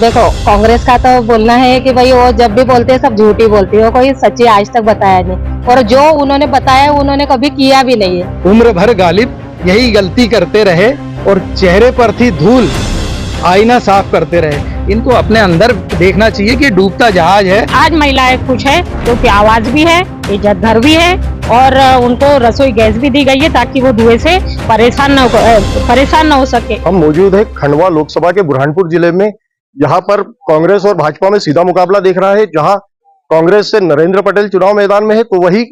देखो, कांग्रेस का तो बोलना है कि भाई वो जब भी बोलते हैं सब झूठी बोलती है, वो कोई सच्ची आज तक बताया नहीं, और जो उन्होंने बताया उन्होंने कभी किया भी नहीं है। उम्र भर गालिब यही गलती करते रहे और चेहरे पर थी धूल, आईना साफ करते रहे। इनको अपने अंदर देखना चाहिए कि डूबता जहाज है। आज महिलाएं खुश है क्योंकि आवाज भी है, इज्जतघर भी है और उनको रसोई गैस भी दी गई है ताकि वो धुएं से परेशान न हो सके। हम मौजूद है खंडवा लोकसभा के बुरहानपुर जिले में। यहाँ पर कांग्रेस और भाजपा में सीधा मुकाबला देख रहा है। जहाँ कांग्रेस से नरेंद्र पटेल चुनाव मैदान में है तो वही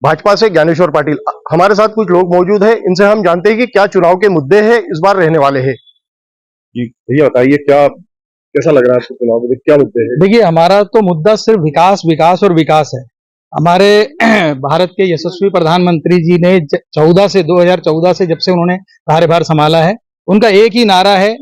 भाजपा से ज्ञानेश्वर पाटिल। हमारे साथ कुछ लोग मौजूद हैं, इनसे हम जानते हैं कि क्या चुनाव के मुद्दे हैं इस बार रहने वाले हैं। जी भैया बताइए, कैसा लग रहा है आपको चुनाव में, क्या मुद्दे हैं? देखिए, हमारा तो मुद्दा सिर्फ विकास विकास और विकास है। हमारे भारत के यशस्वी प्रधानमंत्री जी ने 2014 से जब से उन्होंने कार्यभार संभाला है, उनका एक ही नारा है,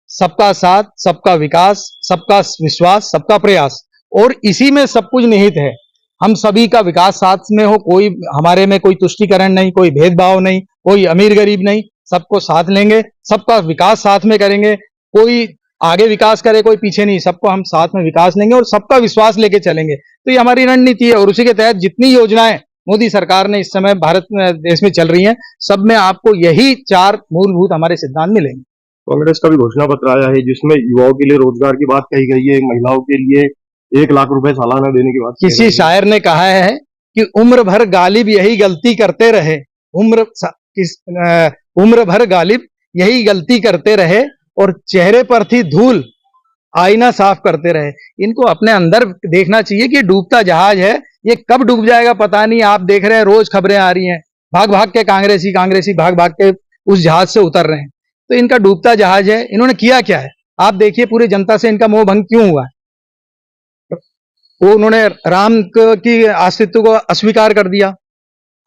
सबका साथ, सबका विकास, सबका विश्वास, सबका प्रयास, और इसी में सब कुछ निहित है। हम सभी का विकास साथ में हो, कोई हमारे में कोई तुष्टीकरण नहीं, कोई भेदभाव नहीं, कोई अमीर गरीब नहीं, सबको साथ लेंगे, सबका विकास साथ में करेंगे। कोई आगे विकास करे, कोई पीछे नहीं, सबको हम साथ में विकास लेंगे और सबका विश्वास लेके चलेंगे। तो ये हमारी रणनीति है और उसी के तहत जितनी योजनाएं मोदी सरकार ने इस समय भारत में देश में चल रही हैं, सब में आपको यही 4 मूलभूत हमारे सिद्धांत मिलेंगे। कांग्रेस का भी घोषणा पत्र आया है जिसमें युवाओं के लिए रोजगार की बात कही गई है, महिलाओं के लिए 1 लाख रुपए सालाना देने की बात। किसी शायर ने कहा है कि उम्र भर गालिब यही गलती करते रहे, उम्र भर गालिब यही गलती करते रहे और चेहरे पर थी धूल, आईना साफ करते रहे। इनको अपने अंदर देखना चाहिए कि डूबता जहाज है, ये कब डूब जाएगा पता नहीं। आप देख रहे हैं रोज खबरें आ रही हैं, भाग भाग के कांग्रेसी भाग भाग के उस जहाज से उतर रहे हैं। तो इनका डूबता जहाज है। इन्होंने किया क्या है आप देखिए, पूरी जनता से इनका मोह भंग क्यों हुआ है। वो उन्होंने राम की अस्तित्व को अस्वीकार कर दिया।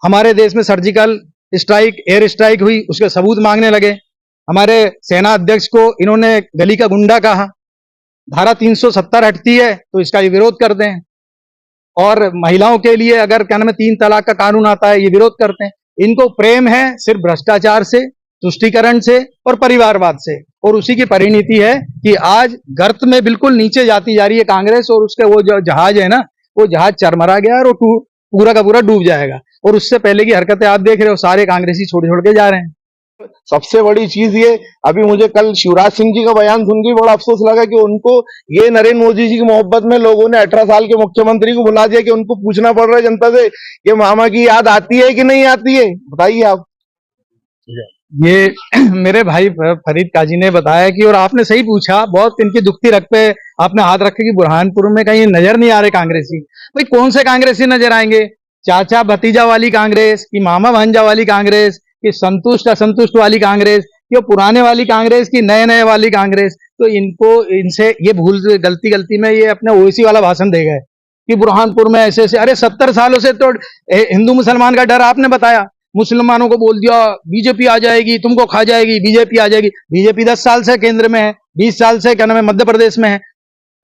हमारे देश में सर्जिकल स्ट्राइक, एयर स्ट्राइक हुई, उसके सबूत मांगने लगे। हमारे सेना अध्यक्ष को इन्होंने गली का गुंडा कहा। धारा 370 हटती है तो इसका ये विरोध करते हैं। और महिलाओं के लिए अगर क्या नाम है 3 तलाक का कानून आता है, ये विरोध करते हैं। इनको प्रेम है सिर्फ भ्रष्टाचार से, तुष्टीकरण से और परिवारवाद से, और उसी की परिणति है कि आज गर्त में बिल्कुल नीचे जाती जा रही है कांग्रेस। और उसके वो जो जहाज है ना, वो जहाज चरमरा गया और वो पूरा का पूरा डूब जाएगा। और उससे पहले की हरकतें आप देख रहे हो, सारे कांग्रेसी छोड़ छोड़ के जा रहे हैं। सबसे बड़ी चीज ये, अभी मुझे कल शिवराज सिंह जी का बयान सुन के बड़ा अफसोस लगा कि उनको ये नरेंद्र मोदी जी की मोहब्बत में लोगों ने 18 साल के मुख्यमंत्री को बुला दिया कि उनको पूछना पड़ रहा है जनता से कि मामा की याद आती है कि नहीं आती है। बताइए आप। ये मेरे भाई फरीद काजी ने बताया कि, और आपने सही पूछा, बहुत इनकी दुखती रख पे आपने हाथ रखे कि बुरहानपुर में कहीं नजर नहीं आ रहे कांग्रेसी। भाई कौन से कांग्रेसी नजर आएंगे? चाचा भतीजा वाली कांग्रेस की, मामा भांजा वाली कांग्रेस की, संतुष्ट असंतुष्ट वाली कांग्रेस, ये पुराने वाली कांग्रेस की, नए नए वाली कांग्रेस। तो इनसे ये गलती में ये अपने ओवैसी वाला भाषण दे गए कि बुरहानपुर में ऐसे ऐसे। अरे 70 सालों से तो हिंदू मुसलमान का डर आपने बताया, मुसलमानों को बोल दिया बीजेपी आ जाएगी, तुमको खा जाएगी, बीजेपी आ जाएगी। बीजेपी 10 साल से केंद्र में है, 20 साल से क्या नाम है मध्य प्रदेश में है।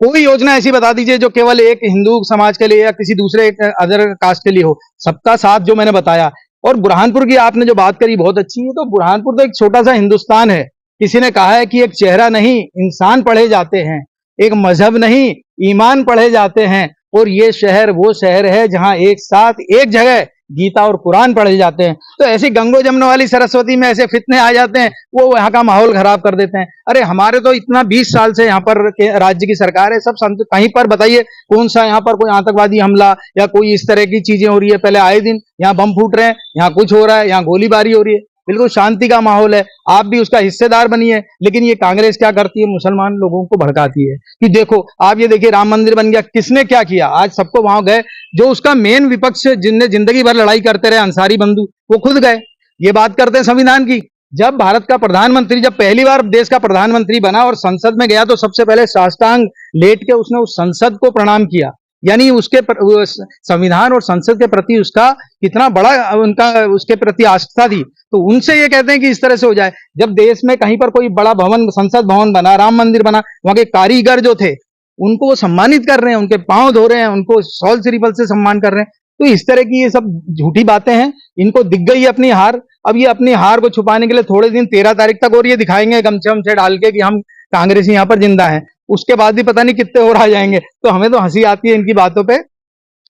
कोई योजना ऐसी बता दीजिए जो केवल एक हिंदू समाज के लिए या किसी दूसरे अदर कास्ट के लिए हो। सबका साथ जो मैंने बताया। और बुरहानपुर की आपने जो बात करी बहुत अच्छी है। तो बुरहानपुर तो एक छोटा सा हिंदुस्तान है। किसी ने कहा है कि एक चेहरा नहीं इंसान पढ़े जाते हैं, एक मजहब नहीं ईमान पढ़े जाते हैं। और ये शहर वो शहर है जहां एक साथ एक जगह गीता और कुरान पढ़े जाते हैं। तो ऐसी गंगो जमुना वाली सरस्वती में ऐसे फितने आ जाते हैं, वो यहाँ का माहौल खराब कर देते हैं। अरे हमारे तो इतना 20 साल से यहाँ पर राज्य की सरकार है, सब कहीं पर बताइए कौन सा यहाँ पर कोई आतंकवादी हमला या कोई इस तरह की चीजें हो रही है? पहले आए दिन यहाँ बम फूट रहे हैं, यहाँ कुछ हो रहा है, यहाँ गोलीबारी हो रही है, बिल्कुल शांति का माहौल है। आप भी उसका हिस्सेदार बनिए। लेकिन ये कांग्रेस क्या करती है, मुसलमान लोगों को भड़काती है कि देखो आप ये देखिए राम मंदिर बन गया, किसने क्या किया? आज सबको वहां गए, जो उसका मेन विपक्ष जिनने जिंदगी भर लड़ाई करते रहे, अंसारी बंधु, वो खुद गए। ये बात करते हैं संविधान की। जब भारत का प्रधानमंत्री, जब पहली बार देश का प्रधानमंत्री बना और संसद में गया, तो सबसे पहले साष्टांग लेट के उसने उस संसद को प्रणाम किया। यानी उसके संविधान और संसद के प्रति उसका कितना बड़ा उनका उसके प्रति आस्था थी। तो उनसे ये कहते हैं कि इस तरह से हो जाए। जब देश में कहीं पर कोई बड़ा भवन, संसद भवन बना, राम मंदिर बना, वहां के कारीगर जो थे उनको वो सम्मानित कर रहे हैं, उनके पांव धो रहे हैं, उनको सॉल श्रीफल से सम्मान कर रहे हैं। तो इस तरह की ये सब झूठी बातें हैं। इनको दिख गई अपनी हार। अब ये अपनी हार को छुपाने के लिए थोड़े दिन 13 तारीख तक और ये दिखाएंगे गमछे वमछे डाल के कि हम कांग्रेसी यहाँ पर जिंदा हैं। उसके बाद भी पता नहीं कितने और आ जाएंगे। तो हमें तो हंसी आती है इनकी बातों पे।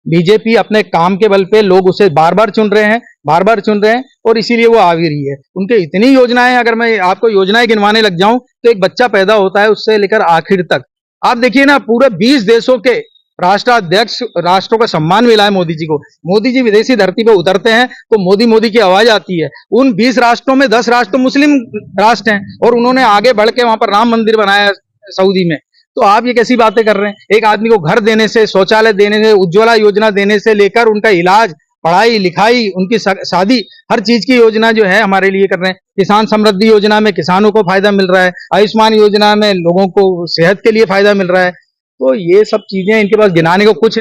बीजेपी अपने काम के बल पे लोग उसे बार बार चुन रहे हैं और इसीलिए वो आ भी रही है। उनके इतनी योजनाएं, अगर मैं आपको योजनाएं गिनवाने लग जाऊं तो एक बच्चा पैदा होता है उससे लेकर आखिर तक, आप देखिए ना, पूरे 20 देशों के राष्ट्राध्यक्ष, राष्ट्रों का सम्मान मिला है मोदी जी को। मोदी जी विदेशी धरती पे उतरते हैं तो मोदी मोदी की आवाज आती है। उन 20 राष्ट्रों में 10 राष्ट्र मुस्लिम राष्ट्र हैं और उन्होंने आगे बढ़ के वहां पर राम मंदिर बनाया सऊदी में। तो आप ये कैसी बातें कर रहे हैं? एक आदमी को घर देने से, शौचालय देने से, उज्ज्वला योजना देने से लेकर उनका इलाज, पढ़ाई लिखाई, उनकी शादी, हर चीज की योजना जो है हमारे लिए कर रहे हैं। किसान समृद्धि योजना में किसानों को फायदा मिल रहा है, आयुष्मान योजना में लोगों को सेहत के लिए फायदा मिल रहा है। तो ये सब चीजें इनके पास गिनाने को कुछ